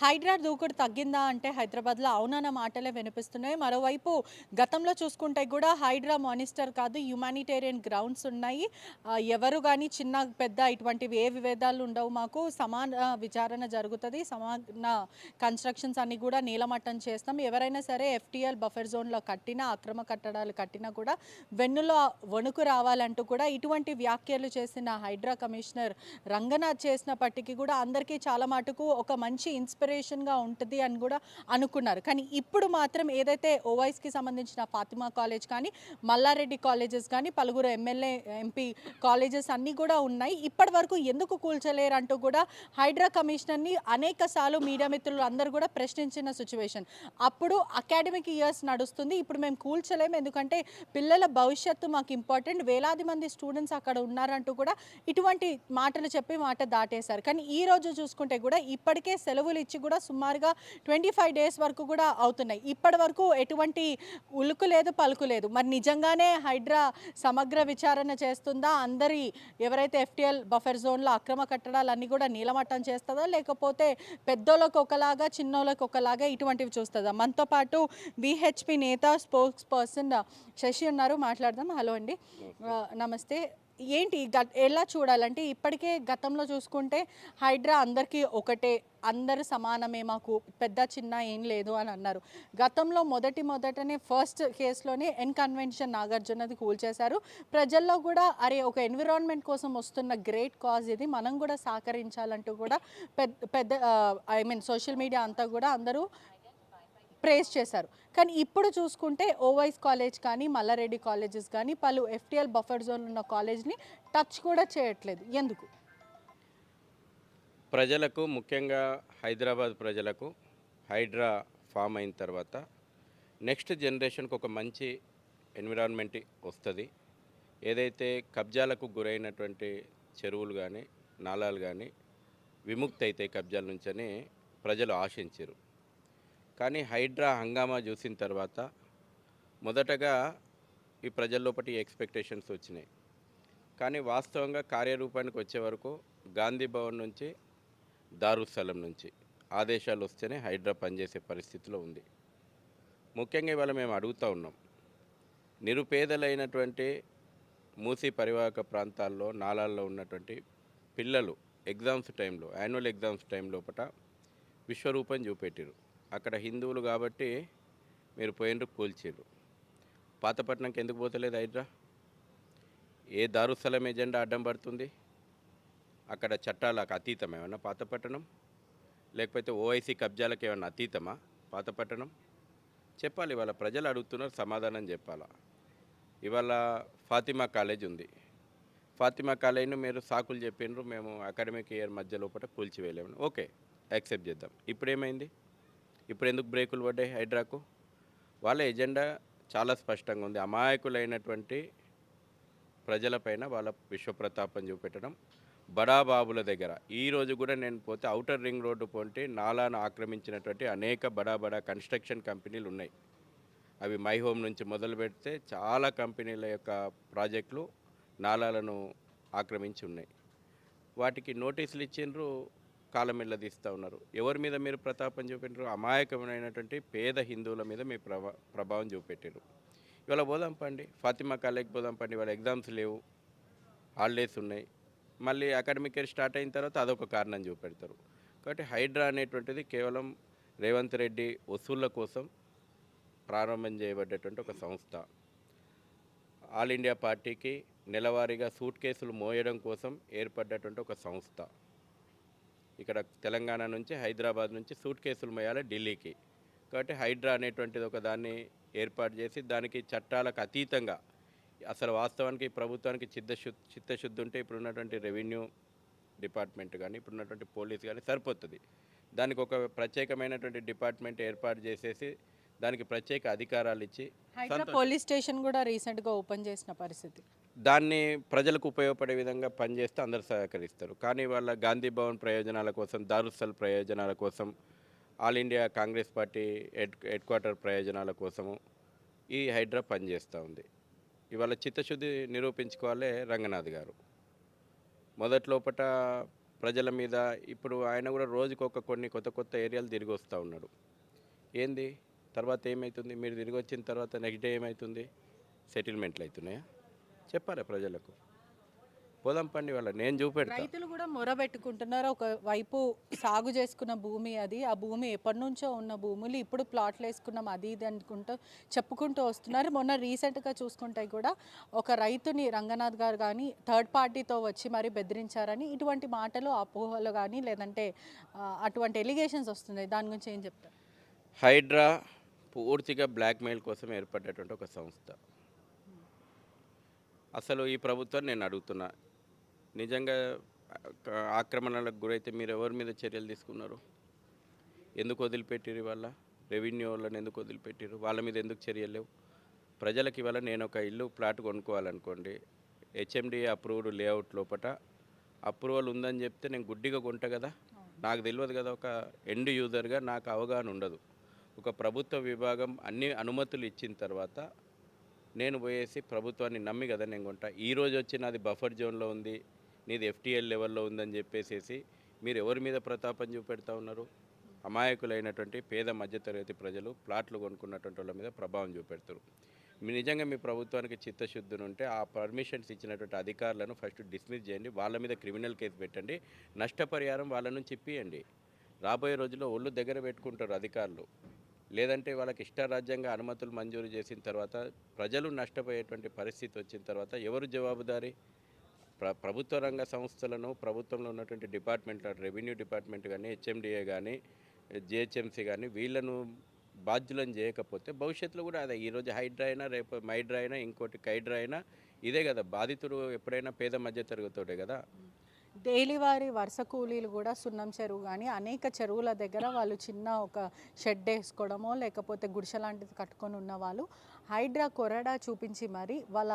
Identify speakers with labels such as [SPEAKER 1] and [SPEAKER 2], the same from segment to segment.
[SPEAKER 1] హైడ్రా దూకుడు తగ్గిందా అంటే హైదరాబాద్‌లో అవునన్న మాటలే వినిపిస్తున్నాయి. మరోవైపు గతంలో చూసుకుంటే కూడా హైడ్రా మానిస్టర్ కాదు, హ్యుమానిటేరియన్ గ్రౌండ్స్ ఉన్నాయి. ఎవరు గాని చిన్న, పెద్ద ఇటువంటివి ఏ విభేదాలు ఉండవు మాకు. సమాన విచారణ జరుగుతది. సమాన కన్‌స్ట్రక్షన్స్ అన్నీ కూడా నీలమట్టం చేస్తాం. ఎవరైనా సరే ఎఫ్‌టీఎల్ బఫర్ జోన్‌లో కట్టినా, అక్రమ కట్టడాలు కట్టినా కూడా వెన్నులో వణుకు రావాలంటూ కూడా ఇటువంటి వ్యాఖ్యలు చేసిన హైడ్రా కమిషనర్ రంగనాథ్ చేసినప్పటికీ కూడా అందరికీ చాలా మటుకు ఒక మంచి ఇన్స్పిరేషన్‌గా ఉంటది అని కూడా అనుకున్నారు. కానీ ఇప్పుడు మాత్రం ఏదైతే ఓవైసీకి సంబంధించిన ఫాతిమా కాలేజ్ కానీ, మల్లారెడ్డి కాలేజెస్ కానీ, పలువురు ఎమ్మెల్యే, ఎంపీ కాలేజెస్ అన్నీ కూడా ఉన్నాయి. ఇప్పటివరకు ఎందుకు కూల్చలేరంటూ కూడా హైడ్రా కమిషనర్‌ని అనేక సార్లు మీడియా మిత్రులు అందరూ కూడా ప్రశ్నించిన సిట్యుయేషన్. అప్పుడు అకాడమిక్ ఇయర్స్ నడుస్తుంది. ఇప్పుడు మేము కూల్చలేము, ఎందుకంటే పిల్లల భవిష్యత్తు మాకు ఇంపార్టెంట్. వేలాది మంది స్టూడెంట్స్ అక్కడ ఉన్నారంటూ కూడా ఇటువంటి మాటలు చెప్పి మాట దాటేశారు. కానీ ఈ రోజు చూసుకుంటే కూడా ఇప్పటికే సెలవులు ఇచ్చి కూడా సుమారుగా 25 డేస్ వరకు కూడా అవుతున్నాయి. ఇప్పటి వరకు ఎటువంటి ఉలుకు లేదు, పలుకు లేదు. మరి నిజంగానే హైడ్రా సమగ్ర విచారణ చేస్తుందా? అందరి ఎవరైతే ఎఫ్‌టీఎల్ బఫర్ జోన్‌లో అక్రమ కట్టడాలన్నీ కూడా నీలమట్టం చేస్తదా? లేకపోతే పెద్దోళ్ళకి ఒకలాగా, చిన్నోళ్ళకి ఒకలాగా ఇటువంటివి చూస్తదా? మనతో పాటు వీహెచ్‌పీ నేత, స్పోక్స్ పర్సన్ శశి ఉన్నారు. మాట్లాడదాం. హలో అండి. నమస్తే. ఏంటి ఎలా చూడాలంటే ఇప్పటికే గతంలో చూసుకుంటే హైడ్రా అందరికీ ఒకటే, అందరూ సమానమే, మాకు పెద్ద చిన్న ఏం లేదు అని అన్నారు. గతంలో మొదటనే ఫస్ట్ కేసులోనే కన్వెన్షన్ నాగార్జునది కూల్చేశారు. ప్రజల్లో కూడా అరే ఒక ఎన్విరాన్మెంట్ కోసం వస్తున్న గ్రేట్ కాజ్ ఇది, మనం కూడా సహకరించాలంటూ కూడా పెద్ద పెద్ద ఐ మీన్ సోషల్ మీడియా అంతా కూడా అందరూ ప్రేజ్ చేశారు. కానీ ఇప్పుడు చూసుకుంటే ఓవైస్ కాలేజ్ కానీ, మల్లారెడ్డి కాలేజెస్ కానీ, పలు ఎఫ్‌టీఎల్ బఫర్ జోన్ ఉన్న కాలేజ్‌ని టచ్ కూడా చేయట్లేదు. ఎందుకు?
[SPEAKER 2] ప్రజలకు ముఖ్యంగా హైదరాబాద్ ప్రజలకు హైడ్రా ఫామ్ అయిన తర్వాత నెక్స్ట్ జనరేషన్కి ఒక మంచి ఎన్విరాన్మెంట్ వస్తుంది. ఏదైతే కబ్జాలకు గురైనటువంటి చెరువులు కానీ, నాలాలు కానీ విముక్తి అవుతాయి కబ్జాల నుంచని ప్రజలు ఆశించారు. కానీ హైడ్రా హంగామా చూసిన తర్వాత మొదటగా ఈ ప్రజల లోపటి ఎక్స్పెక్టేషన్స్ వచ్చినాయి. కానీ వాస్తవంగా కార్యరూపానికి వచ్చే వరకు గాంధీ భవన్ నుంచి, దారుస్థలం నుంచి ఆదేశాలు వస్తేనే హైడ్రా పనిచేసే పరిస్థితిలో ఉంది. ముఖ్యంగా ఇవాళ మేము అడుగుతూ ఉన్నాం, నిరుపేదలైనటువంటి మూసీ పరివాహక ప్రాంతాల్లో, నాలాల్లో ఉన్నటువంటి పిల్లలు ఎగ్జామ్స్ టైంలో, యాన్యువల్ ఎగ్జామ్స్ టైం లోపల విశ్వరూపం చూపెట్టారు. అక్కడ హిందువులు కాబట్టి మీరు పోయినరు, కూల్చిర్రు. పాతపట్నంకి ఎందుకు పోతలేదు హైడ్రా? ఏ దారుస్థలం ఎజెండా అడ్డం పడుతుంది? అక్కడ చట్టాలకు అతీతం ఏమన్నా పాతపట్టణం? లేకపోతే ఓఐసీ కబ్జాలకు ఏమన్నా అతీతమా పాతపట్టణం? చెప్పాలి. ఇవాళ ప్రజలు అడుగుతున్నారు, సమాధానం చెప్పాలా. ఇవాళ ఫాతిమా కాలేజ్ ఉంది. ఫాతిమా కాలేజ్ను మీరు సాకులు చెప్పిండ్రు, మేము అకాడమిక్ ఇయర్ మధ్య లోపల కూల్చివేయలేమని. ఓకే, యాక్సెప్ట్ చేద్దాం. ఇప్పుడేమైంది? ఇప్పుడు ఎందుకు బ్రేకులు పడ్డాయి హైడ్రాకు? వాళ్ళ ఎజెండా చాలా స్పష్టంగా ఉంది. అమాయకులైనటువంటి ప్రజలపైన వాళ్ళ విశ్వప్రతాపం చూపెట్టడం. బడాబాబుల దగ్గర ఈరోజు కూడా నేను పోతే ఔటర్ రింగ్ రోడ్డు పోంటే నాలాను ఆక్రమించినటువంటి అనేక బడా కన్స్ట్రక్షన్ కంపెనీలు ఉన్నాయి. అవి మై హోమ్ నుంచి మొదలు పెడితే చాలా కంపెనీల యొక్క ప్రాజెక్టులు నాలాలను ఆక్రమించి ఉన్నాయి. వాటికి నోటీసులు ఇచ్చిండ్రు, కాలమిల్ల తీస్తూ ఉన్నారు. ఎవరి మీద మీరు ప్రతాపం చూపెట్టారు? అమాయకమైనటువంటి పేద హిందువుల మీద మీ ప్రభావం చూపెట్టారు. ఇవాళ పోదాం పండి, ఫాతిమా కాలేజ్కి పోదాం పండి. ఇవాళ ఎగ్జామ్స్ లేవు, హాలిడేస్ ఉన్నాయి. మళ్ళీ అకాడమిక్ ఇయర్ స్టార్ట్ అయిన తర్వాత అదొక కారణం చూపెడతారు. కాబట్టి హైడ్రా అనేటువంటిది కేవలం రేవంత్ రెడ్డి వసూళ్ల కోసం ప్రారంభం చేయబడ్డటువంటి ఒక సంస్థ. ఆల్ ఇండియా పార్టీకి నెలవారీగా సూట్ కేసులు మోయడం కోసం ఏర్పడ్డటువంటి ఒక సంస్థ. ఇక్కడ తెలంగాణ నుంచి, హైదరాబాద్ నుంచి సూట్ కేసులు మోయాలి ఢిల్లీకి. కాబట్టి హైడ్రా అనేటువంటిది ఒక దాన్ని ఏర్పాటు చేసి దానికి చట్టాలకు అతీతంగా, అసలు వాస్తవానికి ప్రభుత్వానికి చిత్తశుద్ధి ఉంటే ఇప్పుడున్నటువంటి రెవెన్యూ డిపార్ట్మెంట్ కానీ, ఇప్పుడున్నటువంటి పోలీస్ కానీ సరిపోతుంది. దానికి ఒక ప్రత్యేకమైనటువంటి డిపార్ట్మెంట్ ఏర్పాటు చేసేసి దానికి ప్రత్యేక అధికారాలు ఇచ్చి
[SPEAKER 1] హైడ్రా పోలీస్ స్టేషన్ కూడా రీసెంట్‌గా ఓపెన్ చేసిన పరిస్థితి.
[SPEAKER 2] దాన్ని ప్రజలకు ఉపయోగపడే విధంగా పనిచేస్తే అందరూ సహకరిస్తారు. కానీ వాళ్ళ గాంధీ భవన్ ప్రయోజనాల కోసం, దారుస్థల్ ప్రయోజనాల కోసం, all India Congress party head quarter ప్రయోజనాల కోసము ఈ హైడ్రా పనిచేస్తూ ఉంది. ఇవాళ చిత్తశుద్ధి నిరూపించుకోవాలే రంగనాథ్ గారు. మొదట్లోపట ప్రజల మీద. ఇప్పుడు ఆయన కూడా రోజుకు కొన్ని కొత్త కొత్త ఏరియాలు తిరిగి వస్తూ ఉన్నాడు. ఏంది తర్వాత ఏమవుతుంది? మీరు తిరిగి వచ్చిన తర్వాత నెక్స్ట్ డే ఏమవుతుంది? సెటిల్మెంట్లు అవుతున్నాయా? చెప్పాలి ప్రజలకు. పోదాం పండి వాళ్ళ నేను చూపెడతా.
[SPEAKER 1] రైతులు కూడా మొరబెట్టుకుంటున్నారు. ఒకవైపు సాగు చేసుకున్న భూమి అది, ఆ భూమి ఎప్పటి నుంచో ఉన్న భూములు, ఇప్పుడు ప్లాట్లు వేసుకున్నాం అది ఇది అనుకుంటూ చెప్పుకుంటూ వస్తున్నారు. మొన్న రీసెంట్గా చూసుకుంటే కూడా ఒక రైతుని రంగనాథ్ గారు కానీ థర్డ్ పార్టీతో వచ్చి మరి బెదిరించారని ఇటువంటి మాటలు అపోహలు కానీ లేదంటే అటువంటి ఎలిగేషన్స్ వస్తున్నాయి. దాని గురించి ఏం చెప్తారు?
[SPEAKER 2] హైడ్రా పూర్తిగా బ్లాక్మెయిల్ కోసం ఏర్పడేటువంటి ఒక సంస్థ. అసలు ఈ ప్రభుత్వాన్ని నేను అడుగుతున్నా, నిజంగా ఆక్రమణలకు గురైతే మీరు ఎవరి మీద చర్యలు తీసుకున్నారు? ఎందుకు వదిలిపెట్టిరు? వాళ్ళ రెవెన్యూ వాళ్ళని ఎందుకు వదిలిపెట్టిరు? వాళ్ళ మీద ఎందుకు చర్యలు లేవు? ప్రజలకు ఇవాళ నేను ఒక ఇల్లు ప్లాట్ కొనుక్కోవాలనుకోండి, హెచ్ఎండిఏ అప్రూవ్డ్ లేఅవుట్ లోపల అప్రూవల్ ఉందని చెప్తే నేను గుడ్డిగా కొంటా కదా. నాకు తెలియదు కదా, ఒక ఎండ్ యూజర్గా నాకు అవగాహన ఉండదు. ఒక ప్రభుత్వ విభాగం అన్ని అనుమతులు ఇచ్చిన తర్వాత నేను పోయేసి ప్రభుత్వాన్ని నమ్మి కదా నేను కొంటా. ఈరోజు వచ్చి నాది బఫర్ జోన్లో ఉంది, నీది ఎఫ్టీఎల్ లెవెల్లో ఉందని చెప్పేసి మీరు ఎవరి మీద ప్రతాపం చూపెడతా ఉన్నారు? అమాయకులైనటువంటి పేద మధ్యతరగతి ప్రజలు ప్లాట్లు కొనుక్కున్నటువంటి వాళ్ళ మీద ప్రభావం చూపెడతారు. మీ నిజంగా మీ ప్రభుత్వానికి చిత్తశుద్ధి ఉంటే ఆ పర్మిషన్స్ ఇచ్చినటువంటి అధికారులను ఫస్ట్ డిస్మిస్ చేయండి, వాళ్ళ మీద క్రిమినల్ కేసు పెట్టండి, నష్టపరిహారం వాళ్ళ నుంచి ఇప్పియండి. రాబోయే రోజుల్లో ఒళ్ళు దగ్గర పెట్టుకుంటారు అధికారులు. లేదంటే వాళ్ళకి ఇష్టారాజ్యంగా అనుమతులు మంజూరు చేసిన తర్వాత ప్రజలు నష్టపోయేటువంటి పరిస్థితి వచ్చిన తర్వాత ఎవరు జవాబుదారీ? ప్రభుత్వ రంగ సంస్థలను, ప్రభుత్వంలో ఉన్నటువంటి డిపార్ట్మెంట్, రెవెన్యూ డిపార్ట్మెంట్ కానీ, హెచ్ఎండిఏ కానీ, జిహెచ్ఎంసీ కానీ వీళ్ళను బాధ్యులను చేయకపోతే భవిష్యత్తులో కూడా అదే, ఈరోజు హైడ్రా అయినా రేపు మైడ్రా అయినా ఇంకోటి కైడ్రా అయినా ఇదే కదా బాధితుడు. ఎప్పుడైనా పేద మధ్య తరగతోడే కదా.
[SPEAKER 1] డైలీ వారి వరుస కూలీలు కూడా సున్నం చెరువు కానీ అనేక చెరువుల దగ్గర వాళ్ళు చిన్న ఒక షెడ్ వేసుకోవడమో లేకపోతే గుడిసె లాంటిది కట్టుకొని ఉన్న వాళ్ళు హైడ్రా కొరడా చూపించి మరి వాళ్ళ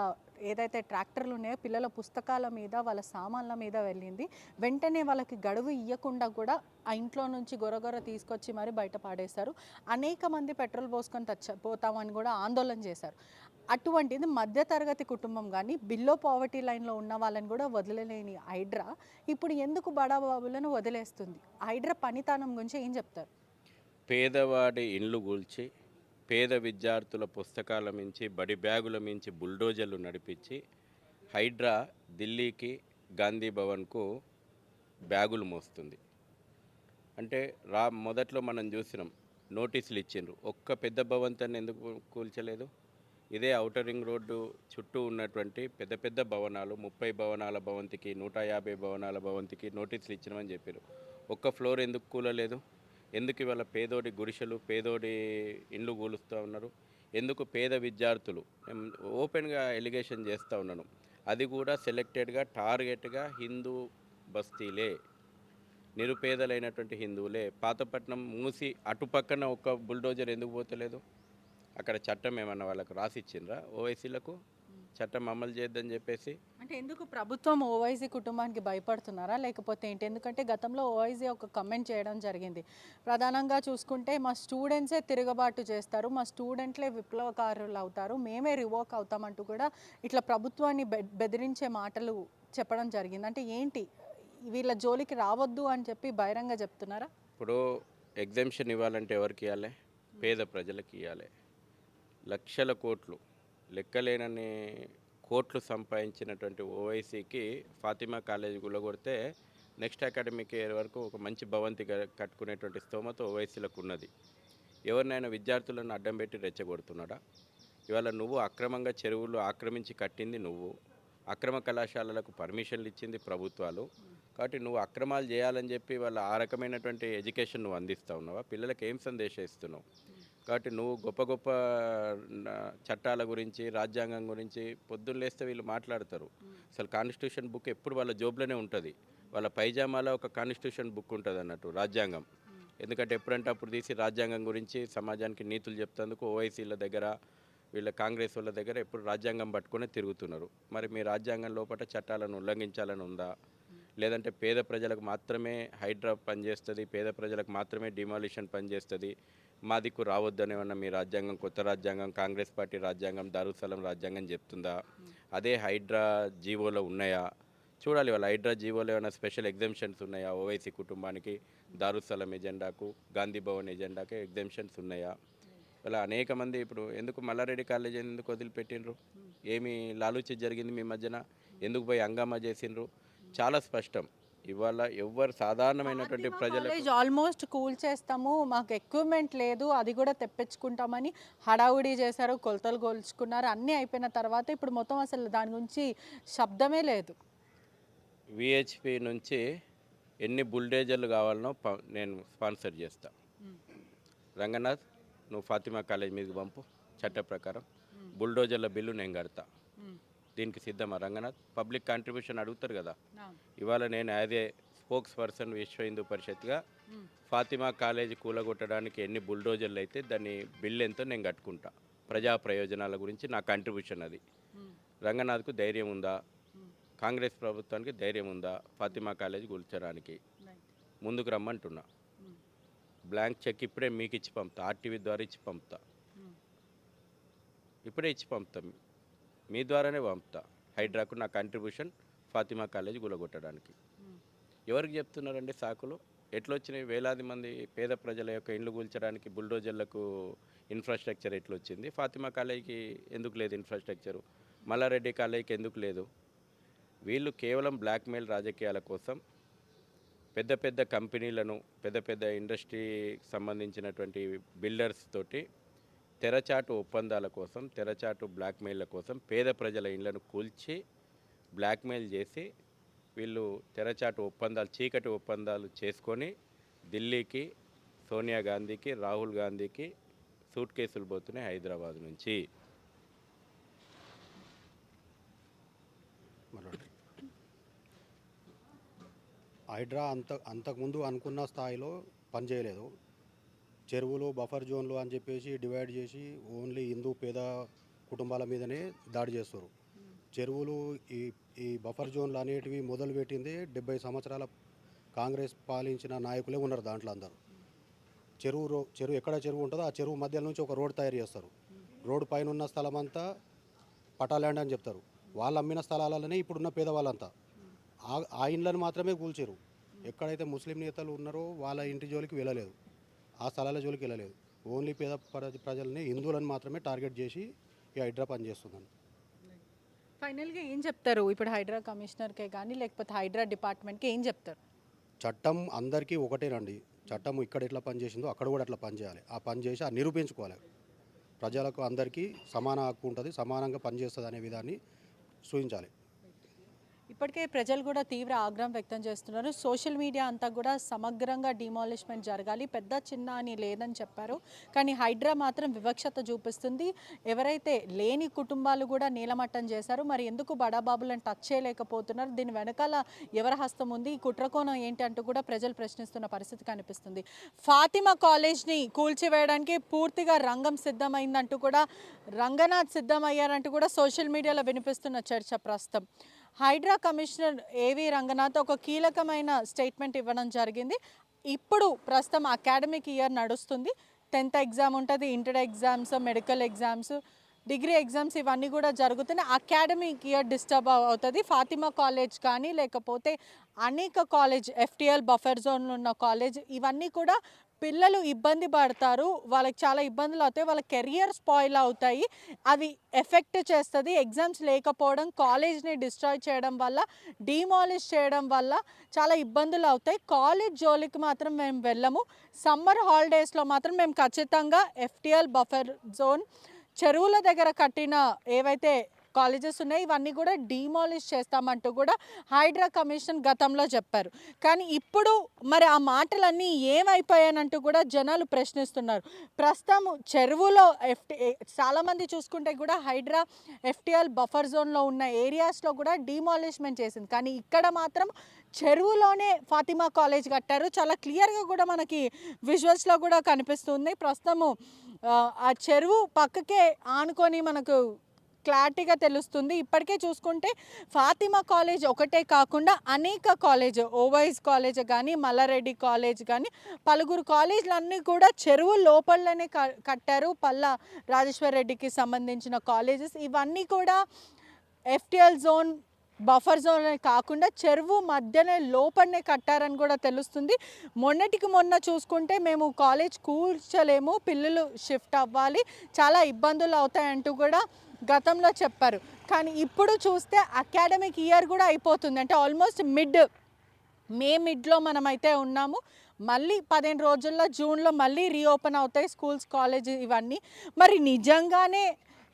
[SPEAKER 1] ఏదైతే ట్రాక్టర్లు ఉన్నాయో పిల్లల పుస్తకాల మీద వాళ్ళ సామాన్ల మీద వెళ్ళింది. వెంటనే వాళ్ళకి గడువు ఇవ్వకుండా కూడా ఆ ఇంట్లో నుంచి గొరగొర తీసుకొచ్చి మరి బయట పాడేశారు. అనేక మంది పెట్రోల్ పోసుకొని పోతామని కూడా ఆందోళన చేశారు. అటువంటిది మధ్యతరగతి కుటుంబం కానీ బిలో పావర్టీ లైన్లో ఉన్న వాళ్ళని కూడా వదిలేని హైడ్రా ఇప్పుడు ఎందుకు బడాబాబులను వదిలేస్తుంది? హైడ్రా పనితనం గురించి ఏం చెప్తారు?
[SPEAKER 2] పేదవాడి ఇండ్లు కూల్చి, పేద విద్యార్థుల పుస్తకాల మించి, బడి బ్యాగుల మించి బుల్డోజర్లు నడిపించి హైడ్రా ఢిల్లీకి, గాంధీ భవన్కు బ్యాగులు మోస్తుంది. అంటే మొదట్లో మనం చూసినాం, నోటీసులు ఇచ్చిండ్రు, ఒక్క పెద్ద భవంతాన్ని ఎందుకు కూల్చలేదు? ఇదే ఔటర్ రింగ్ రోడ్డు చుట్టూ ఉన్నటువంటి పెద్ద పెద్ద భవనాలు, 30 భవనాల భవంతికి, 150 భవనాల భవంతికి నోటీసులు ఇచ్చినామని చెప్పారు. ఒక్క ఫ్లోర్ ఎందుకు కూలలేదు? ఎందుకు ఇవాళ పేదోడి గుడిసెలు, పేదోడి ఇండ్లు కూలుస్తూ ఉన్నారు? ఎందుకు పేద విద్యార్థులు? ఓపెన్గా ఎలిగేషన్ చేస్తూ ఉన్నాను, అది కూడా సెలెక్టెడ్గా టార్గెట్గా హిందూ బస్తీలే, నిరుపేదలైనటువంటి హిందువులే. పాతపట్నం మూసి అటుపక్కన ఒక బుల్డోజర్ ఎందుకు పోతలేదు? అక్కడ చట్టం ఏమన్నా వాళ్ళకు రాసిచ్చిండ్రా ఓవైసీలకు? చట్టం అమలు చేద్దని చెప్పేసి.
[SPEAKER 1] అంటే ఎందుకు ప్రభుత్వం ఓవైసీ కుటుంబానికి భయపడుతున్నారా లేకపోతే ఏంటి? ఎందుకంటే గతంలో ఓవైసీ ఒక కమెంట్ చేయడం జరిగింది. ప్రధానంగా చూసుకుంటే మా స్టూడెంట్సే తిరగబాటు చేస్తారు, మా స్టూడెంట్లే విప్లవకారులు అవుతారు, మేమే రివోక్ అవుతామంటూ కూడా ఇట్లా ప్రభుత్వాన్ని బెదిరించే మాటలు చెప్పడం జరిగింది. అంటే ఏంటి, వీళ్ళ జోలికి రావద్దు అని చెప్పి బహిరంగ చెప్తున్నారా?
[SPEAKER 2] ఇప్పుడు ఎగ్జామ్షన్ ఇవ్వాలంటే ఎవరికి ఇవ్వాలి? పేద ప్రజలకు ఇవ్వాలి. లక్షల కోట్లు, లెక్కలేనని కోట్లు సంపాదించినటువంటి ఓవైసీకి ఫాతిమా కాలేజీ గులగొడితే నెక్స్ట్ అకాడమిక్ ఇయర్ వరకు ఒక మంచి భవంతి కట్టుకునేటువంటి స్తోమత ఓవైసీలకు ఉన్నది. ఎవరినైనా విద్యార్థులను అడ్డం పెట్టి రెచ్చగొడుతున్నాడా? ఇవాళ నువ్వు అక్రమంగా చెరువులు ఆక్రమించి కట్టింది నువ్వు, అక్రమ కళాశాలలకు పర్మిషన్లు ఇచ్చింది ప్రభుత్వాలు. కాబట్టి నువ్వు అక్రమాలు చేయాలని చెప్పి వాళ్ళ ఆ రకమైనటువంటి ఎడ్యుకేషన్ నువ్వు అందిస్తూ ఉన్నావా? పిల్లలకు ఏం సందేశం ఇస్తున్నావు? కాబట్టి నువ్వు గొప్ప గొప్ప చట్టాల గురించి, రాజ్యాంగం గురించి పొద్దున్న లేస్తే వీళ్ళు మాట్లాడతారు. అసలు కాన్స్టిట్యూషన్ బుక్ ఎప్పుడు వాళ్ళ జోబులోనే ఉంటుంది. వాళ్ళ పైజామాలో ఒక కాన్స్టిట్యూషన్ బుక్ ఉంటుంది అన్నట్టు, రాజ్యాంగం. ఎందుకంటే ఎప్పుడంటే అప్పుడు తీసి రాజ్యాంగం గురించి సమాజానికి నీతులు చెప్తేందుకు ఓవైసీల దగ్గర, వీళ్ళ కాంగ్రెస్ వాళ్ళ దగ్గర ఎప్పుడు రాజ్యాంగం పట్టుకునే తిరుగుతున్నారు. మరి మీ రాజ్యాంగం లోపల చట్టాలను ఉల్లంఘించాలని ఉందా? లేదంటే పేద ప్రజలకు మాత్రమే హైడ్రా పనిచేస్తుంది, పేద ప్రజలకు మాత్రమే డిమాలిషన్ పనిచేస్తుంది, మా దిక్కు రావద్దనేమన్నా మీ రాజ్యాంగం, కొత్త రాజ్యాంగం, కాంగ్రెస్ పార్టీ రాజ్యాంగం, దారుసలం రాజ్యాంగం చెప్తుందా? అదే హైడ్రా జీవోలో ఉన్నాయా? చూడాలి వాళ్ళ హైడ్రా జీవోలో ఏమైనా స్పెషల్ ఎగ్జామ్షన్స్ ఉన్నాయా, ఓవైసీ కుటుంబానికి, దారుస్థలం ఎజెండాకు, గాంధీ భవన్ ఎజెండాకి ఎగ్జామ్షన్స్ ఉన్నాయా. ఇలా అనేక మంది ఇప్పుడు ఎందుకు మల్లారెడ్డి కాలేజ్ ఎందుకు వదిలిపెట్టిండ్రు, ఏమి లాలూచి జరిగింది మీ మధ్యన, ఎందుకు పోయి హంగామా చేసిండ్రు, చాలా స్పష్టం. ఇవాళ ఎవ్వరు సాధారణమైనటువంటి ప్రజలకు
[SPEAKER 1] కాలేజ్ ఆల్మోస్ట్ కూల్ చేస్తాము, మాకు ఎక్విప్మెంట్ లేదు, అది కూడా తెప్పించుకుంటామని హడావుడి చేశారు, కొలతలు కొలుచుకున్నారు, అన్నీ అయిపోయిన తర్వాత ఇప్పుడు మొత్తం అసలు దాని గురించి శబ్దమే లేదు.
[SPEAKER 2] విహెచ్పి నుంచి ఎన్ని బుల్డేజర్లు కావాలనో నేను స్పాన్సర్ చేస్తా. రంగనాథ్, నువ్వు ఫాతిమా కాలేజ్ మీదకి పంపు, చట్ట ప్రకారం బుల్డోజర్ల బిల్లు నేను కడతా. దీనికి సిద్ధమా రంగనాథ్? పబ్లిక్ కాంట్రిబ్యూషన్ అడుగుతారు కదా. ఇవాళ నేను యాజ్ ఏ స్పోక్స్ పర్సన్ విశ్వ హిందూ పరిషత్గా ఫాతిమా కాలేజీ కూలగొట్టడానికి ఎన్ని బుల్డోజర్లు అయితే దాన్ని బిల్లు ఎంతో నేను కట్టుకుంటా. ప్రజా ప్రయోజనాల గురించి నా కాంట్రిబ్యూషన్ అది. రంగనాథ్కు ధైర్యం ఉందా? కాంగ్రెస్ ప్రభుత్వానికి ధైర్యం ఉందా ఫాతిమా కాలేజీ కూల్చడానికి? ముందుకు రమ్మంటున్నా. బ్లాంక్ చెక్ ఇప్పుడే మీకు ఇచ్చి పంపుతా, ఆర్టీవీ ద్వారా ఇచ్చి పంపుతా, ఇప్పుడే ఇచ్చి పంపుతా, మీ ద్వారానే పంపుతా. హైడ్రాకు నా కాంట్రిబ్యూషన్ ఫాతిమా కాలేజీ కూలగొట్టడానికి. ఎవరికి చెప్తున్నారండి సాకులు? ఎట్లొచ్చినాయి? వేలాది మంది పేద ప్రజల యొక్క ఇండ్లు కూల్చడానికి బుల్డోజర్లకు ఇన్ఫ్రాస్ట్రక్చర్ ఎట్లొచ్చింది? ఫాతిమా కాలేజీకి ఎందుకు లేదు ఇన్ఫ్రాస్ట్రక్చరు? మల్లారెడ్డి కాలేజీకి ఎందుకు లేదు? వీళ్ళు కేవలం బ్లాక్మెయిల్ రాజకీయాల కోసం పెద్ద పెద్ద కంపెనీలను, పెద్ద పెద్ద ఇండస్ట్రీకి సంబంధించినటువంటి బిల్డర్స్ తోటి తెరచాటు ఒప్పందాల కోసం, తెరచాటు బ్లాక్మెయిల్ల కోసం పేద ప్రజల ఇళ్లను కూల్చి బ్లాక్మెయిల్ చేసి వీళ్ళు తెరచాటు ఒప్పందాలు, చీకటి ఒప్పందాలు చేసుకొని ఢిల్లీకి, సోనియా గాంధీకి, రాహుల్ గాంధీకి సూట్ కేసులు పోతున్నాయి హైదరాబాద్ నుంచి.
[SPEAKER 3] హైడ్రా అంతకుముందు అనుకున్న స్థాయిలో పనిచేయలేదు. చెరువులు, బఫర్ జోన్లు అని చెప్పేసి డివైడ్ చేసి ఓన్లీ హిందూ పేద కుటుంబాల మీదనే దాడి చేస్తారు. చెరువులు, ఈ బఫర్ జోన్లు అనేటివి మొదలుపెట్టింది 70 సంవత్సరాల కాంగ్రెస్ పాలించిన నాయకులే ఉన్నారు దాంట్లో అందరూ. చెరువు ఎక్కడ చెరువు ఉంటుందో ఆ చెరువు మధ్య నుంచి ఒక రోడ్ తయారు చేస్తారు. రోడ్డు పైన ఉన్న స్థలం అంతా పటాల్యాండ్ అని చెప్తారు. వాళ్ళు అమ్మిన స్థలాలనే ఇప్పుడున్న పేదవాళ్ళంతా ఆ ఇండ్లను మాత్రమే కూల్చారు. ఎక్కడైతే ముస్లిం నేతలు ఉన్నారో వాళ్ళ ఇంటి జోలికి వెళ్ళలేదు, ఆ స్థలాల జోలికి వెళ్ళలేదు. ఓన్లీ పేద ప్రజల్ని, హిందువులను మాత్రమే టార్గెట్ చేసి ఈ హైడ్రా పనిచేస్తుందండి.
[SPEAKER 1] ఫైనల్గా ఏం చెప్తారు ఇప్పుడు హైడ్రా కమిషనర్కే కానీ లేకపోతే హైడ్రా డిపార్ట్మెంట్కి ఏం చెప్తారు?
[SPEAKER 3] చట్టం అందరికీ ఒకటేనండి. చట్టం ఇక్కడ ఎట్లా పనిచేసిందో అక్కడ కూడా అట్లా పనిచేయాలి. ఆ పని చేసి ఆ నిరూపించుకోవాలి. ప్రజలకు అందరికీ సమాన హక్కు ఉంటుంది, సమానంగా పనిచేస్తుంది అనే విధాన్ని సూచించాలి.
[SPEAKER 1] ఇప్పటికే ప్రజలు కూడా తీవ్ర ఆగ్రహం వ్యక్తం చేస్తున్నారు. సోషల్ మీడియా అంతా కూడా సమగ్రంగా డిమాలిష్మెంట్ జరగాలి, పెద్ద చిన్న అని లేదని చెప్పారు. కానీ హైడ్రా మాత్రం వివక్షత చూపిస్తుంది. ఎవరైతే లేని కుటుంబాలు కూడా నీలమట్టం చేశారు. మరి ఎందుకు బడాబాబులను టచ్ చేయలేకపోతున్నారు? దీని వెనకాల ఎవరి హస్తం ఉంది? ఈ కుట్రకోణం ఏంటి అంటూ కూడా ప్రజలు ప్రశ్నిస్తున్న పరిస్థితి కనిపిస్తుంది. ఫాతిమా కాలేజ్ని కూల్చివేయడానికి పూర్తిగా రంగం సిద్ధమైందంటూ కూడా, రంగనాథ్ సిద్ధమయ్యారంటూ కూడా సోషల్ మీడియాలో వినిపిస్తున్న చర్చ ప్రస్తుతం. హైడ్రా కమిషనర్ ఏవి రంగనాథ్ ఒక కీలకమైన స్టేట్మెంట్ ఇవ్వడం జరిగింది. ఇప్పుడు ప్రస్తుతం అకాడమిక్ ఇయర్ నడుస్తుంది. 10th ఎగ్జామ్ ఉంటుంది, inter exams, medical exams, degree exams ఇవన్నీ కూడా జరుగుతున్నాయి. అకాడమిక్ ఇయర్ డిస్టర్బ్ అవుతుంది. ఫాతిమా కాలేజ్ కానీ లేకపోతే అనేక కాలేజ్, FTL బఫర్ జోన్లో ఉన్న కాలేజ్, ఇవన్నీ కూడా పిల్లలు ఇబ్బంది పడతారు, వాళ్ళకి చాలా ఇబ్బందులు అవుతాయి, వాళ్ళ కెరియర్ స్పాయిల్ అవుతాయి, అవి ఎఫెక్ట్ చేస్తుంది. ఎగ్జామ్స్ లేకపోవడం, కాలేజ్ని డిస్ట్రాయ్ చేయడం వల్ల, డిమాలిష్ చేయడం వల్ల చాలా ఇబ్బందులు అవుతాయి. కాలేజ్ జోలికి మాత్రం మేము వెళ్ళము. సమ్మర్ హాలిడేస్లో మాత్రం మేము ఖచ్చితంగా FTL బఫర్ జోన్, చెరువుల దగ్గర కట్టిన ఏవైతే కాలేజెస్ ఉన్నాయి ఇవన్నీ కూడా డిమాలిష్ చేస్తామంటూ కూడా హైడ్రా కమిషన్ గతంలో చెప్పారు. కానీ ఇప్పుడు మరి ఆ మాటలన్నీ ఏమైపోయానంటూ కూడా జనాలు ప్రశ్నిస్తున్నారు. ప్రస్తుతం చెరువులో చాలామంది చూసుకుంటే కూడా హైడ్రా FTL బఫర్ జోన్లో ఉన్న ఏరియాస్లో కూడా డిమాలిష్మెంట్ చేసింది. కానీ ఇక్కడ మాత్రం చెరువులోనే ఫాతిమా కాలేజ్ కట్టారు. చాలా క్లియర్గా కూడా మనకి విజువల్స్లో కూడా కనిపిస్తుంది. ప్రస్తుతము ఆ చెరువు పక్కకే ఆనుకొని మనకు క్లారిటీగా తెలుస్తుంది. ఇప్పటికే చూసుకుంటే ఫాతిమా కాలేజ్ ఒకటే కాకుండా అనేక కాలేజ్, ఓవైస్ కాలేజ్ కానీ, మల్లారెడ్డి కాలేజ్ కానీ, పలువురు కాలేజీలన్నీ కూడా చెరువు లోపలనే కట్టారు. పల్లా రాజేశ్వర్ రెడ్డికి సంబంధించిన కాలేజెస్ ఇవన్నీ కూడా FTL జోన్ బఫర్ జోన్ కాకుండా చెరువు మధ్యనే లోపలనే కట్టారని కూడా తెలుస్తుంది. మొన్నటికి మొన్న చూసుకుంటే మేము కాలేజ్ కూర్చోలేము, పిల్లలు షిఫ్ట్ అవ్వాలి, చాలా ఇబ్బందులు అవుతాయంటూ కూడా గతంలో చెప్పారు. కానీ ఇప్పుడు చూస్తే అకాడమిక్ ఇయర్ కూడా అయిపోతుంది, అంటే ఆల్మోస్ట్ మిడ్లో మనమైతే ఉన్నాము. మళ్ళీ 15 రోజుల్లో జూన్లో మళ్ళీ రీఓపెన్ అవుతాయి స్కూల్స్, కాలేజ్ ఇవన్నీ. మరి నిజంగానే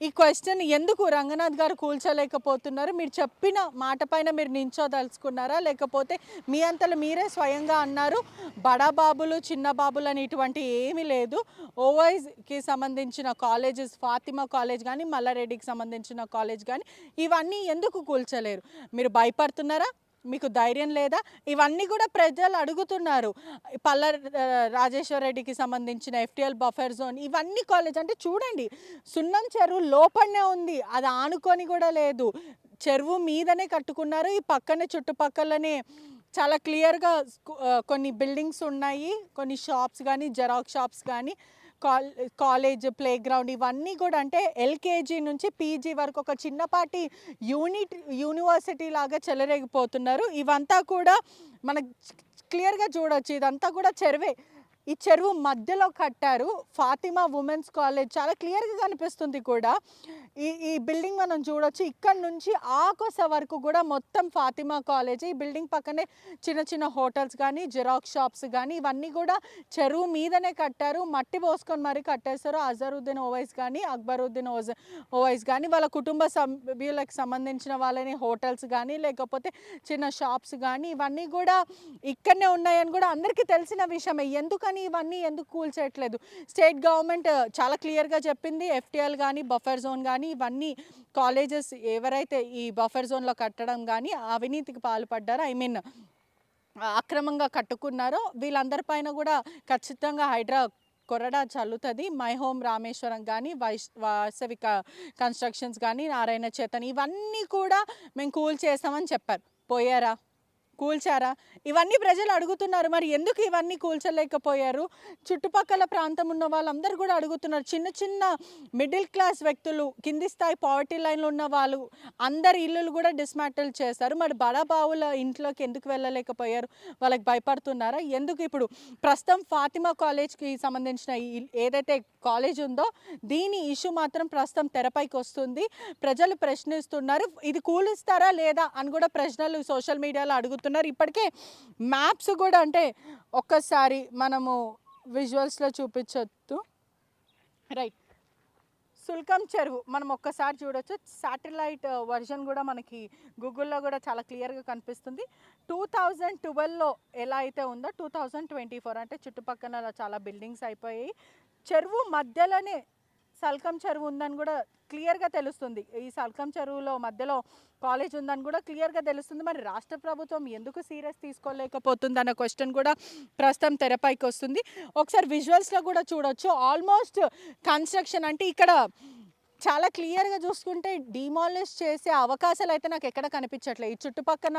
[SPEAKER 1] ఈ క్వశ్చన్ ఎందుకు రంగనాథ్ గారు కూల్చలేకపోతున్నారు? మీరు చెప్పిన మాట పైన మీరు నించోదలుచుకున్నారా, లేకపోతే మీ అంతలో మీరే స్వయంగా అన్నారు బడా బాబులు చిన్న బాబులు అని ఇటువంటి ఏమీ లేదు, ఓవైస్కి సంబంధించిన కాలేజెస్, ఫాతిమా కాలేజ్ కానీ మల్లారెడ్డికి సంబంధించిన కాలేజ్ కానీ ఇవన్నీ ఎందుకు కూల్చలేరు? మీరు భయపడుతున్నారా? మీకు ధైర్యం లేదా? ఇవన్నీ కూడా ప్రజలు అడుగుతున్నారు. పల్ల రాజేశ్వర రెడ్డికి సంబంధించిన FTL బఫర్ జోన్ ఇవన్నీ కాలేజ్ అంటే చూడండి, సున్నం చెరువు లోపలనే ఉంది, అది ఆనుకొని కూడా లేదు, చెరువు మీదనే కట్టుకున్నారు. ఈ పక్కనే చుట్టుపక్కలనే చాలా క్లియర్గా కొన్ని బిల్డింగ్స్ ఉన్నాయి, కొన్ని షాప్స్ కానీ జెరాక్స్ షాప్స్ కానీ కాలేజ్, ప్లే గ్రౌండ్ ఇవన్నీ కూడా అంటే LKG నుంచి PG వరకు ఒక చిన్నపాటి యూనివర్సిటీ లాగా చెలరేగిపోతున్నారు. ఇవంతా కూడా మనకు క్లియర్గా చూడవచ్చు, ఇదంతా కూడా చెరువే. ఈ చెరువు మధ్యలో కట్టారు ఫాతిమా ఉమెన్స్ కాలేజ్, చాలా క్లియర్గా కనిపిస్తుంది కూడా. ఈ బిల్డింగ్ మనం చూడొచ్చు, ఇక్కడ నుంచి ఆకొస వరకు కూడా మొత్తం ఫాతిమా కాలేజ్. ఈ బిల్డింగ్ పక్కనే చిన్న చిన్న హోటల్స్ కానీ జెరాక్స్ షాప్స్ కానీ ఇవన్నీ కూడా చెరువు మీదనే కట్టారు, మట్టి పోసుకొని మరీ కట్టేస్తారు. అజరుద్దీన్ ఓవైస్ కానీ అక్బరుద్దీన్ ఓవైస్ కానీ వాళ్ళ కుటుంబ సభ్యులకు సంబంధించిన వాళ్ళని హోటల్స్ కానీ లేకపోతే చిన్న షాప్స్ కానీ ఇవన్నీ కూడా ఇక్కడనే ఉన్నాయని కూడా అందరికీ తెలిసిన విషయమే. ఎందుకని ఇవన్నీ ఎందుకు కూల్చేయట్లేదు? స్టేట్ గవర్నమెంట్ చాలా క్లియర్గా చెప్పింది, FTL కానీ బఫర్ జోన్ కానీ ఇవన్నీ కాలేజెస్ ఎవరైతే ఈ బఫర్ జోన్లో కట్టడం కానీ అవినీతికి పాల్పడ్డారో, అక్రమంగా కట్టుకున్నారో వీళ్ళందరిపైన కూడా ఖచ్చితంగా హైడ్రా కొరడా చల్లుతుంది. మై హోమ్ రామేశ్వరం కానీ వాసవి కన్స్ట్రక్షన్స్ కానీ నారాయణ చేతన్ ఇవన్నీ కూడా మేము కూల్ చేస్తామని చెప్పారు. పోయారా? కూల్చారా? ఇవన్నీ ప్రజలు అడుగుతున్నారు. మరి ఎందుకు ఇవన్నీ కూల్చలేకపోయారు? చుట్టుపక్కల ప్రాంతం ఉన్న వాళ్ళందరూ కూడా అడుగుతున్నారు. చిన్న చిన్న మిడిల్ క్లాస్ వ్యక్తులు, కింది స్థాయి పావర్టీ లైన్లో ఉన్న వాళ్ళు అందరి ఇల్లులు కూడా డిస్మాంటిల్ చేస్తారు. మరి బడాబావుల ఇంట్లోకి ఎందుకు వెళ్ళలేకపోయారు? వాళ్ళకి భయపడుతున్నారా? ఎందుకు? ఇప్పుడు ప్రస్తుతం ఫాతిమా కాలేజ్కి సంబంధించిన ఏదైతే కాలేజ్ ఉందో దీని ఇష్యూ మాత్రం ప్రస్తుతం తెరపైకి వస్తుంది. ప్రజలు ప్రశ్నిస్తున్నారు, ఇది కూలిస్తారా లేదా అని కూడా ప్రశ్నలు సోషల్ మీడియాలో అడుగుతున్నారు. ఇప్పటికే మ్యాప్స్ కూడా, అంటే ఒక్కసారి మనము విజువల్స్లో చూపించొద్దు, రైట్, సుల్కం చెరువు మనం ఒక్కసారి చూడొచ్చు. శాటిలైట్ వర్షన్ కూడా మనకి గూగుల్లో కూడా చాలా క్లియర్గా కనిపిస్తుంది. 2012లో ఎలా అయితే ఉందో 2024 అంటే చుట్టుపక్కల చాలా బిల్డింగ్స్ అయిపోయాయి. చెరువు మధ్యలోనే సల్కం చెరువు ఉందని కూడా క్లియర్గా తెలుస్తుంది. ఈ సల్కం చెరువులో మధ్యలో కాలేజ్ ఉందని కూడా క్లియర్గా తెలుస్తుంది. మరి రాష్ట్ర ప్రభుత్వం ఎందుకు సీరియస్ తీసుకోలేకపోతుంది అన్న క్వశ్చన్ కూడా ప్రస్తుతం తెరపైకి వస్తుంది. ఒకసారి విజువల్స్లో కూడా చూడొచ్చు. ఆల్మోస్ట్ కన్స్ట్రక్షన్ అంటే ఇక్కడ చాలా క్లియర్గా చూసుకుంటే డిమాలిష్ చేసే అవకాశాలు అయితే నాకు ఎక్కడ కనిపించట్లేదు. ఈ చుట్టుపక్కల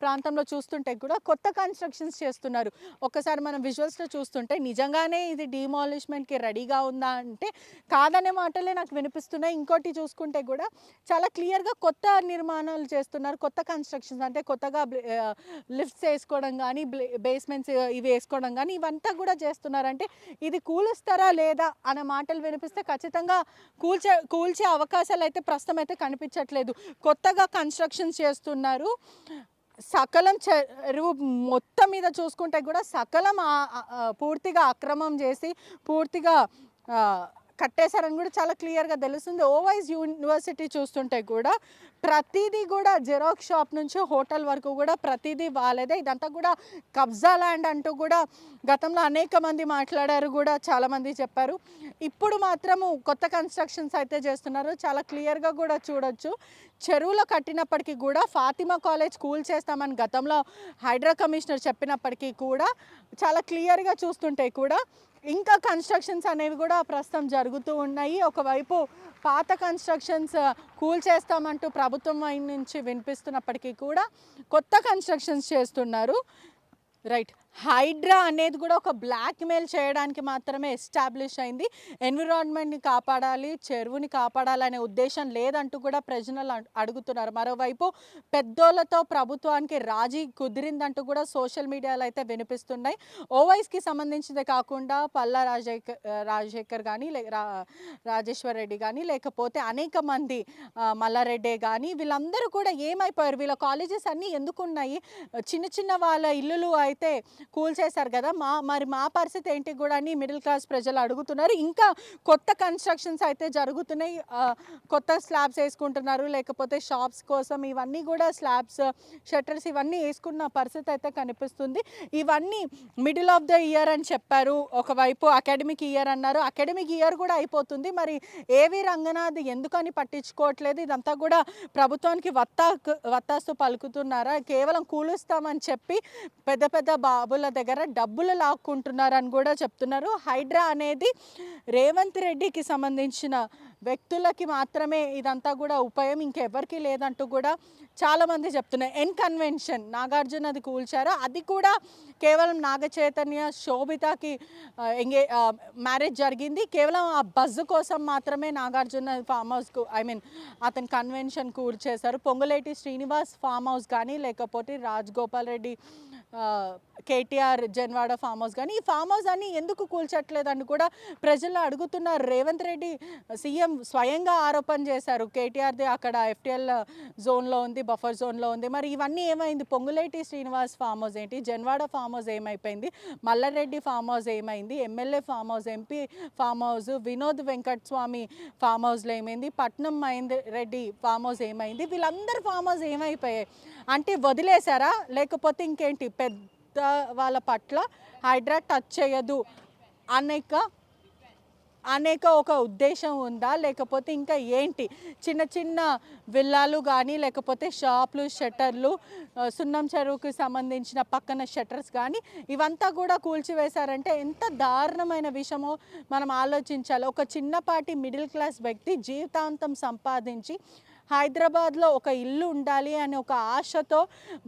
[SPEAKER 1] ప్రాంతంలో చూస్తుంటే కూడా కొత్త కన్స్ట్రక్షన్స్ చేస్తున్నారు. ఒక్కసారి మనం విజువల్స్లో చూస్తుంటే నిజంగానే ఇది డిమాలిష్మెంట్కి రెడీగా ఉందా అంటే కాదనే మాటలే నాకు వినిపిస్తున్నాయి. ఇంకోటి చూసుకుంటే కూడా చాలా క్లియర్గా కొత్త నిర్మాణాలు చేస్తున్నారు, కొత్త కన్స్ట్రక్షన్స్ అంటే కొత్తగా లిఫ్ట్స్ వేసుకోవడం కానీ బేస్మెంట్స్ ఇవి వేసుకోవడం కానీ ఇవంతా కూడా చేస్తున్నారంటే ఇది కూలుస్తారా లేదా అనే మాటలు వినిపిస్తే ఖచ్చితంగా కూల్చే అవకాశాలు అయితే ప్రస్తుతం అయితే కనిపించట్లేదు. కొత్తగా కన్స్ట్రక్షన్స్ చేస్తున్నారు. సకలం చెరువు మొత్తం మీద చూసుకుంటే కూడా సకలం పూర్తిగా అక్రమం చేసి పూర్తిగా కట్టేశారని కూడా చాలా క్లియర్గా తెలుస్తుంది. ఓవైస్ యూనివర్సిటీ చూస్తుంటే కూడా ప్రతిదీ కూడా జెరాక్స్ షాప్ నుంచి హోటల్ వరకు కూడా ప్రతిదీ వాళ్ళదే. ఇదంతా కూడా కబ్జా ల్యాండ్ అంటూ కూడా గతంలో అనేక మంది మాట్లాడారు, కూడా చాలామంది చెప్పారు. ఇప్పుడు మాత్రము కొత్త కన్స్ట్రక్షన్స్ అయితే చేస్తున్నారు. చాలా క్లియర్గా కూడా చూడొచ్చు. చెరువులో కట్టినప్పటికీ కూడా ఫాతిమా కాలేజ్ కూల్ చేస్తామని గతంలో హైడ్రా కమిషనర్ చెప్పినప్పటికీ కూడా చాలా క్లియర్గా చూస్తుంటే కూడా ఇంకా కన్స్ట్రక్షన్స్ అనేవి కూడా ప్రస్తుతం జరుగుతూ ఉన్నాయి. ఒకవైపు పాత కన్స్ట్రక్షన్స్ కూల్ చేస్తామంటూ ప్రభుత్వం నుంచి వినిపిస్తున్నప్పటికీ కూడా కొత్త కన్స్ట్రక్షన్స్ చేస్తున్నారు. రైట్, హైడ్రా అనేది కూడా ఒక బ్లాక్మెయిల్ చేయడానికి మాత్రమే ఎస్టాబ్లిష్ అయింది. ఎన్విరాన్మెంట్ని కాపాడాలి, చెరువుని కాపాడాలనే ఉద్దేశం లేదంటూ కూడా ప్రజలు అడుగుతున్నారు. మరోవైపు పెద్దోళ్ళతో ప్రభుత్వానికి రాజీ కుదిరిందంటూ కూడా సోషల్ మీడియాలో అయితే వినిపిస్తున్నాయి. ఓవైసీకి సంబంధించిందే కాకుండా పల్లా రాజశేఖర్ కానీ రాజేశ్వర్ రెడ్డి కానీ లేకపోతే అనేక మంది మల్లారెడ్డే కానీ వీళ్ళందరూ కూడా ఏమైపోయారు, వీళ్ళ కాలేజెస్ అన్నీ ఎందుకున్నాయి, చిన్న చిన్న వాళ్ళ ఇల్లులు అయితే కూల్చేశారు కదా, మరి మా పరిస్థితి ఏంటి కూడా అని మిడిల్ క్లాస్ ప్రజలు అడుగుతున్నారు. ఇంకా కొత్త కన్స్ట్రక్షన్స్ అయితే జరుగుతున్నాయి, కొత్త స్లాబ్స్ వేసుకుంటున్నారు, లేకపోతే షాప్స్ కోసం ఇవన్నీ కూడా స్లాబ్స్ షట్టర్స్ ఇవన్నీ వేసుకున్న పరిస్థితి అయితే కనిపిస్తుంది. ఇవన్నీ మిడిల్ ఆఫ్ ద ఇయర్ అని చెప్పారు, ఒకవైపు అకాడమిక్ ఇయర్ అన్నారు. అకాడమిక్ ఇయర్ కూడా అయిపోతుంది, మరి ఏవి రంగనాథ్ ఎందుకని పట్టించుకోవట్లేదు? ఇదంతా కూడా ప్రభుత్వానికి వత్తాస్తు పలుకుతున్నారా? కేవలం కూలుస్తామని చెప్పి పెద్ద పెద్ద బాబుల దగ్గర డబ్బులు లాక్కుంటున్నారని కూడా చెప్తున్నారు. హైడ్రా అనేది రేవంత్ రెడ్డికి సంబంధించిన వ్యక్తులకి మాత్రమే ఇదంతా కూడా ఉపయోగం, ఇంకెవరికి లేదంటూ కూడా చాలామంది చెప్తున్నారు. కన్వెన్షన్ నాగార్జునది కూల్చారు, అది కూడా కేవలం నాగ చైతన్య శోభితకి మ్యారేజ్ జరిగింది. కేవలం ఆ బజ్ కోసం మాత్రమే నాగార్జున ఫామ్ హౌస్కు అతని కన్వెన్షన్ కూల్చేశారు. పొంగులేటి శ్రీనివాస్ ఫామ్ హౌస్ కానీ లేకపోతే రాజగోపాల్ రెడ్డి కేటీఆర్ జన్వాడ ఫామ్ హౌస్ కానీ ఈ ఫామ్ హౌస్ అని ఎందుకు కూల్చట్లేదని కూడా ప్రజలు అడుగుతున్నారు. రేవంత్ రెడ్డి సీఎం స్వయంగా ఆరోపణ చేశారు, కేటీఆర్ది అక్కడ ఎఫ్టీఎల్ జోన్లో ఉంది, బఫర్ జోన్లో ఉంది. మరి ఇవన్నీ ఏమైంది? పొంగులేటి శ్రీనివాస్ ఫామ్ హౌస్ ఏంటి, జన్వాడ ఫామ్ హౌస్ ఏమైపోయింది, మల్లారెడ్డి ఫామ్ హౌస్ ఏమైంది, MLA farm house, MP farm house, Vinod Venkataswamy farm హౌస్లో ఏమైంది, పట్నం మహేందర్ రెడ్డి ఫామ్ హౌస్ ఏమైంది, వీళ్ళందరి ఫామ్ హౌస్ ఏమైపోయాయి? అంటే వదిలేశారా, లేకపోతే ఇంకేంటి పెద్ద వాళ్ళ పట్ల హైడ్రా టచ్ చేయదు అనేక ఒక ఉద్దేశం ఉందా, లేకపోతే ఇంకా ఏంటి? చిన్న చిన్న విల్లాలు కానీ లేకపోతే షాపులు షట్టర్లు, సున్నం చెరువుకి సంబంధించిన పక్కన షట్టర్స్ కానీ ఇవంతా కూడా కూల్చివేశారంటే ఎంత దారుణమైన విషయమో మనం ఆలోచించాలి. ఒక చిన్నపాటి మిడిల్ క్లాస్ వ్యక్తి జీవితాంతం సంపాదించి హైదరాబాద్లో ఒక ఇల్లు ఉండాలి అనే ఒక ఆశతో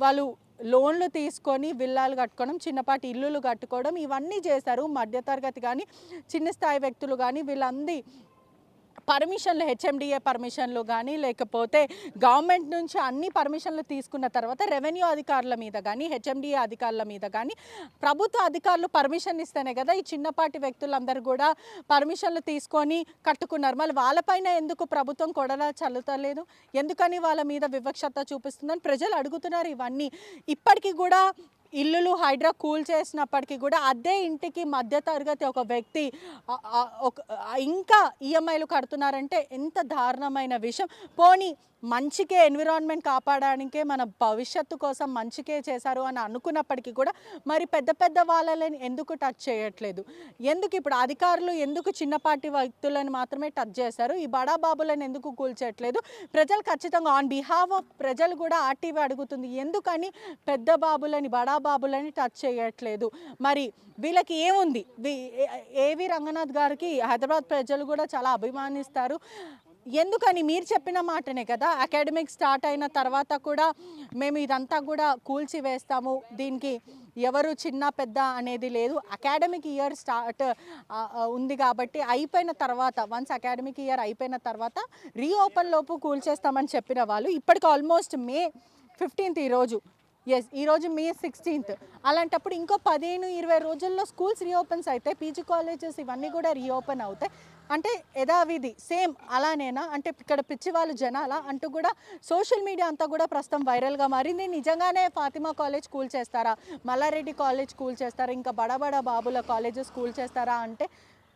[SPEAKER 1] వాళ్ళు లోన్లు తీసుకొని విల్లాలు కట్టుకోవడం, చిన్నపాటి ఇల్లులు కట్టుకోవడం ఇవన్నీ చేశారు. మధ్యతరగతి కానీ చిన్న స్థాయి వ్యక్తులు కానీ వీళ్ళందరి పర్మిషన్లు, హెచ్ఎండిఏ పర్మిషన్లు కానీ లేకపోతే గవర్నమెంట్ నుంచి అన్ని పర్మిషన్లు తీసుకున్న తర్వాత రెవెన్యూ అధికారుల మీద కానీ హెచ్ఎండిఏ అధికారుల మీద కానీ ప్రభుత్వ అధికారులు పర్మిషన్ ఇస్తేనే కదా ఈ చిన్నపాటి వ్యక్తులందరూ కూడా పర్మిషన్లు తీసుకొని కట్టుకున్నారు. మళ్ళీ వాళ్ళపైన ఎందుకు ప్రభుత్వం కొడలా చల్లుతలేదు, ఎందుకని వాళ్ళ మీద వివక్షత చూపిస్తుందని ప్రజలు అడుగుతున్నారు. ఇవన్నీ ఇప్పటికీ కూడా ఇల్లులు హైడ్రా కూల్ చేసినప్పటికీ కూడా అదే ఇంటికి మధ్యతరగతి ఒక వ్యక్తి ఇంకా ఈఎంఐలు కడుతున్నారంటే ఎంత దారుణమైన విషయం. పోనీ మంచికే, ఎన్విరాన్మెంట్ కాపాడడానికే, మన భవిష్యత్తు కోసం మంచికే చేశారు అని అనుకున్నప్పటికీ కూడా మరి పెద్ద పెద్ద వాళ్ళని ఎందుకు టచ్ చేయట్లేదు? ఎందుకు ఇప్పుడు అధికారులు ఎందుకు చిన్నపాటి వ్యక్తులను మాత్రమే టచ్ చేశారు, ఈ బడా బాబులను ఎందుకు కూల్చట్లేదు? ప్రజలు ఖచ్చితంగా ఆన్ బిహాఫ్ ఆఫ్ ప్రజలు కూడా ఆర్టీవీ అడుగుతుంది, ఎందుకని పెద్ద బాబులని బడా బాబులని టచ్ చేయట్లేదు? మరి వీళ్ళకి ఏముంది? ఏవి రంగనాథ్ గారికి హైదరాబాద్ ప్రజలు కూడా చాలా అభిమానిస్తారు. ఎందుకని? మీరు చెప్పిన మాటనే కదా, అకాడమిక్ స్టార్ట్ అయిన తర్వాత కూడా మేము ఇదంతా కూడా కూల్చివేస్తాము, దీనికి ఎవరు చిన్న పెద్ద అనేది లేదు, అకాడమిక్ ఇయర్ స్టార్ట్ ఉంది కాబట్టి అయిపోయిన తర్వాత వన్స్ అకాడమిక్ ఇయర్ అయిపోయిన తర్వాత రీఓపెన్ లోపు కూల్చేస్తామని చెప్పిన వాళ్ళు ఇప్పటికి ఆల్మోస్ట్ May 15th ఈరోజు May 16th. అలాంటప్పుడు ఇంకో 15-20 రోజుల్లో స్కూల్స్ రీఓపెన్స్ అయితే పీజీ కాలేజెస్ ఇవన్నీ కూడా రీఓపెన్ అవుతాయి. అంటే యథావిధి సేమ్ అలానేనా? అంటే ఇక్కడ పిచ్చి వాళ్ళు జనాలా అంటూ కూడా సోషల్ మీడియా అంతా కూడా ప్రస్తుతం వైరల్గా మారింది. నిజంగానే ఫాతిమా కాలేజ్ కూల్ చేస్తారా, మల్లారెడ్డి కాలేజ్ కూల్ చేస్తారా, ఇంకా బడా బాబుల కాలేజెస్ కూల్ చేస్తారా అంటే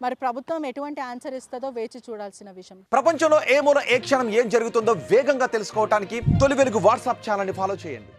[SPEAKER 1] మరి ప్రభుత్వం ఎటువంటి ఆన్సర్ ఇస్తుందో వేచి చూడాల్సిన విషయం.
[SPEAKER 4] ప్రపంచంలో ఏ మూల ఏ క్షణం ఏం జరుగుతుందో వేగంగా తెలుసుకోవడానికి తొలి వెలుగు వాట్సాప్ ఛానల్ని ఫాలో చేయండి.